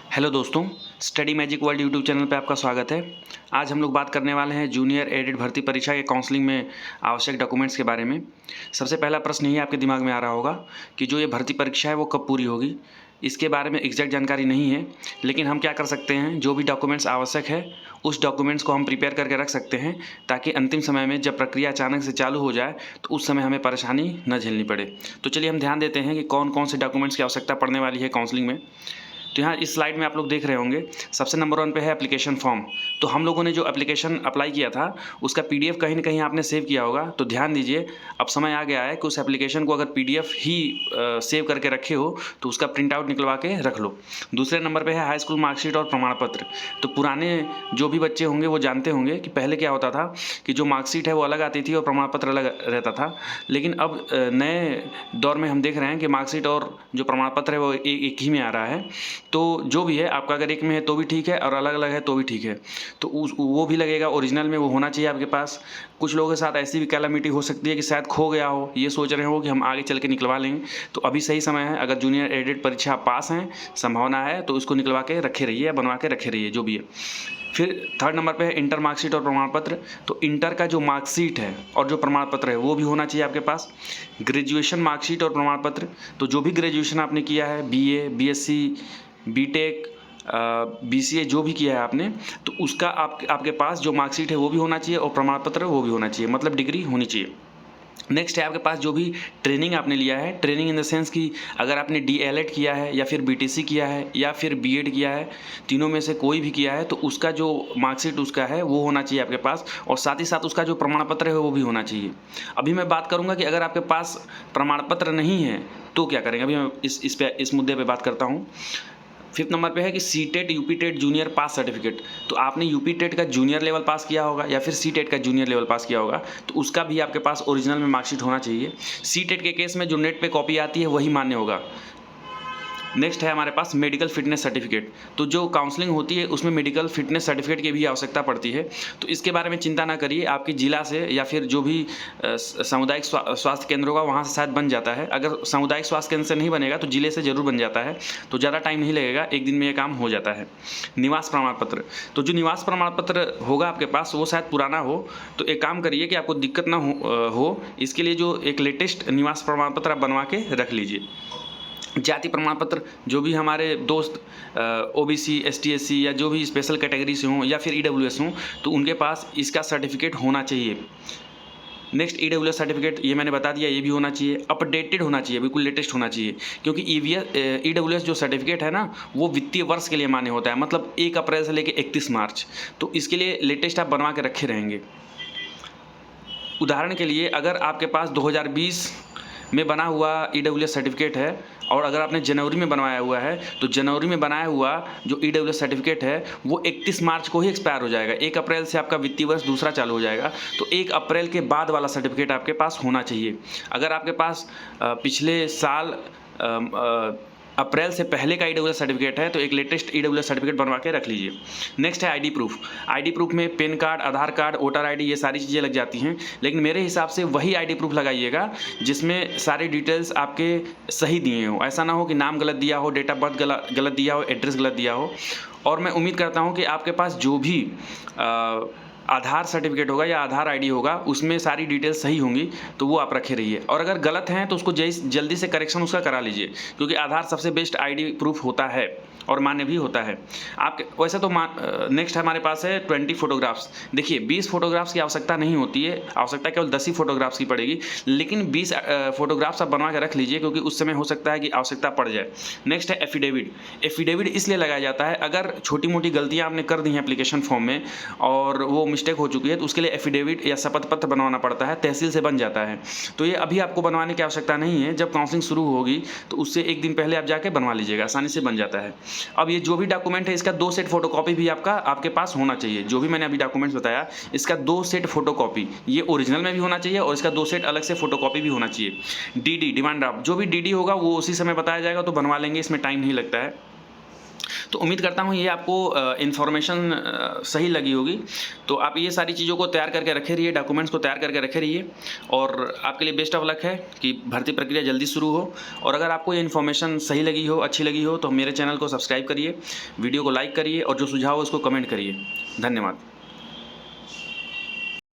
Hello दोस्तों, study magic world YouTube channel पे आपका स्वागत है। आज हम लोग बात करने वाले हैं जूनियर एडेड भर्ती परीक्षा के काउंसलिंग में आवश्यक डॉक्यूमेंट्स के बारे में। सबसे पहला प्रश्न यही आपके दिमाग में आ रहा होगा कि जो ये भर्ती परीक्षा है वो कब पूरी होगी। इसके बारे में एग्जैक्ट जानकारी नहीं है, लेकिन हम क्या कर सकते हैं, जो भी डॉक्यूमेंट्स आवश्यक है उस डॉक्यूमेंट्स को हम प्रिपेयर करके रख सकते हैं, ताकि अंतिम समय में जब प्रक्रिया अचानक से चालू हो जाए तो उस समय हमें परेशानी न झेलनी पड़े। तो चलिए हम ध्यान देते हैं कि कौन कौन से डॉक्यूमेंट्स की आवश्यकता पड़ने वाली है काउंसलिंग में। तो यहाँ इस स्लाइड में आप लोग देख रहे होंगे, सबसे नंबर 1 पे है एप्लीकेशन फॉर्म। तो हम लोगों ने जो एप्लीकेशन अप्लाई किया था उसका पीडीएफ कहीं ना कहीं आपने सेव किया होगा। तो ध्यान दीजिए, अब समय आ गया है कि उस एप्लीकेशन को अगर पीडीएफ ही सेव करके रखे हो तो उसका प्रिंट आउट निकलवा के रख लो। दूसरे नंबर पे है हाई स्कूल मार्कशीट और प्रमाण पत्र। तो पुराने जो भी बच्चे होंगे वो जानते होंगे कि पहले क्या होता था कि जो मार्कशीट है वो अलग आती थी और प्रमाण पत्र अलग रहता था। लेकिन अब नए दौर में हम देख रहे हैं कि मार्कशीट और जो प्रमाण पत्र है वो एक ही में आ रहा है। तो जो भी है, आपका अगर एक में है तो भी ठीक है और अलग अलग है तो भी ठीक है। तो वो भी लगेगा, ओरिजिनल में वो होना चाहिए आपके पास। कुछ लोगों के साथ ऐसी भी कैलामिटी हो सकती है कि शायद खो गया हो, ये सोच रहे हो कि हम आगे चल के निकलवा लेंगे। तो अभी सही समय है, अगर जूनियर एडेड परीक्षा पास हैं, संभावना है, तो उसको निकलवा के रखे रहिए या बनवा के रखे रहिए, जो भी है। फिर थर्ड नंबर पे है इंटर मार्कशीट और प्रमाण पत्र। तो इंटर का जो मार्कशीट है और जो प्रमाण पत्र है वो भी होना चाहिए आपके पास। ग्रेजुएशन मार्कशीट और प्रमाण पत्र, तो जो भी ग्रेजुएशन आपने किया है, बीए, बीएससी, बीटेक, बीसीए जो भी किया है आपने, तो उसका आपके पास जो मार्कशीट है वो भी होना चाहिए और प्रमाण पत्र वो भी होना चाहिए, मतलब डिग्री होनी चाहिए। नेक्स्ट है आपके पास जो भी ट्रेनिंग आपने लिया है, ट्रेनिंग इन द सेंस कि अगर आपने डीएलएड किया है या फिर बीटीसी किया है या फिर बीएड किया है, तीनों में से कोई भी किया है, तो उसका जो मार्कशीट उसका है वो होना चाहिए आपके पास, और साथ ही साथ उसका जो प्रमाण पत्र है वो भी होना चाहिए। अभी मैं बात करूंगा कि अगर आपके पास प्रमाण पत्र नहीं है तो क्या करेंगे, अभी मैं इस मुद्दे पर बात करता हूँ। फिफ्थ नंबर पे है कि C TET UP TET junior pass certificate. तो आपने यूपी टेट का जूनियर लेवल पास किया होगा या फिर सी टेट का जूनियर लेवल पास किया होगा, तो उसका भी आपके पास ओरिजिनल में मार्कशीट होना चाहिए। सी टेट के केस में जो नेट पे कॉपी आती है वही मान्य होगा। नेक्स्ट है हमारे पास मेडिकल फिटनेस सर्टिफिकेट। तो जो काउंसलिंग होती है उसमें मेडिकल फिटनेस सर्टिफिकेट की भी आवश्यकता पड़ती है। तो इसके बारे में चिंता ना करिए, आपकी जिला से या फिर जो भी सामुदायिक स्वास्थ्य केंद्र होगा वहाँ से शायद बन जाता है। अगर सामुदायिक स्वास्थ्य केंद्र से नहीं बनेगा तो जिले से जरूर बन जाता है, तो ज़्यादा टाइम नहीं लगेगा, एक दिन में ये काम हो जाता है। निवास प्रमाण पत्र, तो जो निवास प्रमाण पत्र होगा आपके पास वो शायद पुराना हो, तो एक काम करिए कि आपको दिक्कत ना हो इसके लिए जो एक लेटेस्ट निवास प्रमाण पत्र आप बनवा के रख लीजिए। जाति प्रमाण पत्र, जो भी हमारे दोस्त ओबीसी, एसटी, एससी या जो भी स्पेशल कैटेगरी से हों या फिर ईडब्ल्यूएस हों, तो उनके पास इसका सर्टिफिकेट होना चाहिए। नेक्स्ट ईडब्ल्यूएस सर्टिफिकेट, ये मैंने बता दिया, ये भी होना चाहिए, अपडेटेड होना चाहिए, बिल्कुल लेटेस्ट होना चाहिए। क्योंकि ईडब्ल्यूएस जो सर्टिफिकेट है ना वो वित्तीय वर्ष के लिए मान्य होता है, मतलब 1 अप्रैल से लेकर 31 मार्च। तो इसके लिए लेटेस्ट आप बनवा के रखे रहेंगे। उदाहरण के लिए, अगर आपके पास 2020 में बना हुआ ईडब्ल्यूएस सर्टिफिकेट है और अगर आपने जनवरी में बनवाया हुआ है, तो जनवरी में बनाया हुआ जो ईडब्ल्यूएस सर्टिफिकेट है वो 31 मार्च को ही एक्सपायर हो जाएगा। 1 अप्रैल से आपका वित्तीय वर्ष दूसरा चालू हो जाएगा, तो 1 अप्रैल के बाद वाला सर्टिफिकेट आपके पास होना चाहिए। अगर आपके पास पिछले साल अप्रैल से पहले का ईडब्ल्यूएस सर्टिफिकेट है तो एक लेटेस्ट ईडब्ल्यूएस सर्टिफिकेट बनवा के रख लीजिए। नेक्स्ट है आईडी प्रूफ। आईडी प्रूफ में पैन कार्ड, आधार कार्ड, वोटर आईडी, ये सारी चीज़ें लग जाती हैं, लेकिन मेरे हिसाब से वही आईडी प्रूफ लगाइएगा जिसमें सारे डिटेल्स आपके सही दिए हों। ऐसा ना हो कि नाम गलत दिया हो, डेट ऑफ बर्थ गलत दिया हो, एड्रेस गलत दिया हो। और मैं उम्मीद करता हूँ कि आपके पास जो भी आधार सर्टिफिकेट होगा या आधार आईडी होगा उसमें सारी डिटेल्स सही होंगी, तो वो आप रखे रहिए। और अगर गलत हैं तो उसको जल्दी से करेक्शन उसका करा लीजिए, क्योंकि आधार सबसे बेस्ट आईडी प्रूफ होता है और मान्य भी होता है आपके। वैसे तो नेक्स्ट हमारे पास है 20 फोटोग्राफ्स। देखिए 20 फोटोग्राफ्स की आवश्यकता नहीं होती है, आवश्यकता केवल 10 ही फोटोग्राफ्स की पड़ेगी, लेकिन 20 फोटोग्राफ्स आप बनवा के रख लीजिए क्योंकि उस समय हो सकता है कि आवश्यकता पड़ जाए। नेक्स्ट है एफिडेविट। एफिडेविट इसलिए लगाया जाता है अगर छोटी मोटी गलतियाँ आपने कर दी हैं एप्लीकेशन फॉर्म में और वो मिस्टेक हो चुकी है, तो उसके लिए एफिडेविट या शपथ पत्र बनवाना पड़ता है, तहसील से बन जाता है। तो ये अभी आपको बनवाने की आवश्यकता नहीं है, जब काउंसलिंग शुरू होगी तो उससे एक दिन पहले आप जाके बनवा लीजिएगा, आसानी से बन जाता है। अब ये जो भी डॉक्यूमेंट है इसका 2 सेट फोटोकॉपी भी आपके पास होना चाहिए। जो भी मैंने अभी डॉक्यूमेंट्स बताया इसका 2 सेट फोटोकॉपी, ये ओरिजिनल में भी होना चाहिए और इसका 2 सेट अलग से फोटोकॉपी भी होना चाहिए। डीडी, डिमांड ड्राफ्ट, जो भी डीडी होगा वो उसी समय बताया जाएगा, तो बनवा लेंगे, इसमें टाइम नहीं लगता है। तो उम्मीद करता हूँ ये आपको इन्फॉर्मेशन सही लगी होगी। तो आप ये सारी चीज़ों को तैयार करके रखे रहिए, डॉक्यूमेंट्स को तैयार करके रखे रहिए, और आपके लिए बेस्ट ऑफ लक है कि भर्ती प्रक्रिया जल्दी शुरू हो। और अगर आपको ये इन्फॉर्मेशन सही लगी हो, अच्छी लगी हो, तो मेरे चैनल को सब्सक्राइब करिए, वीडियो को लाइक करिए और जो सुझाव हो उसको कमेंट करिए। धन्यवाद।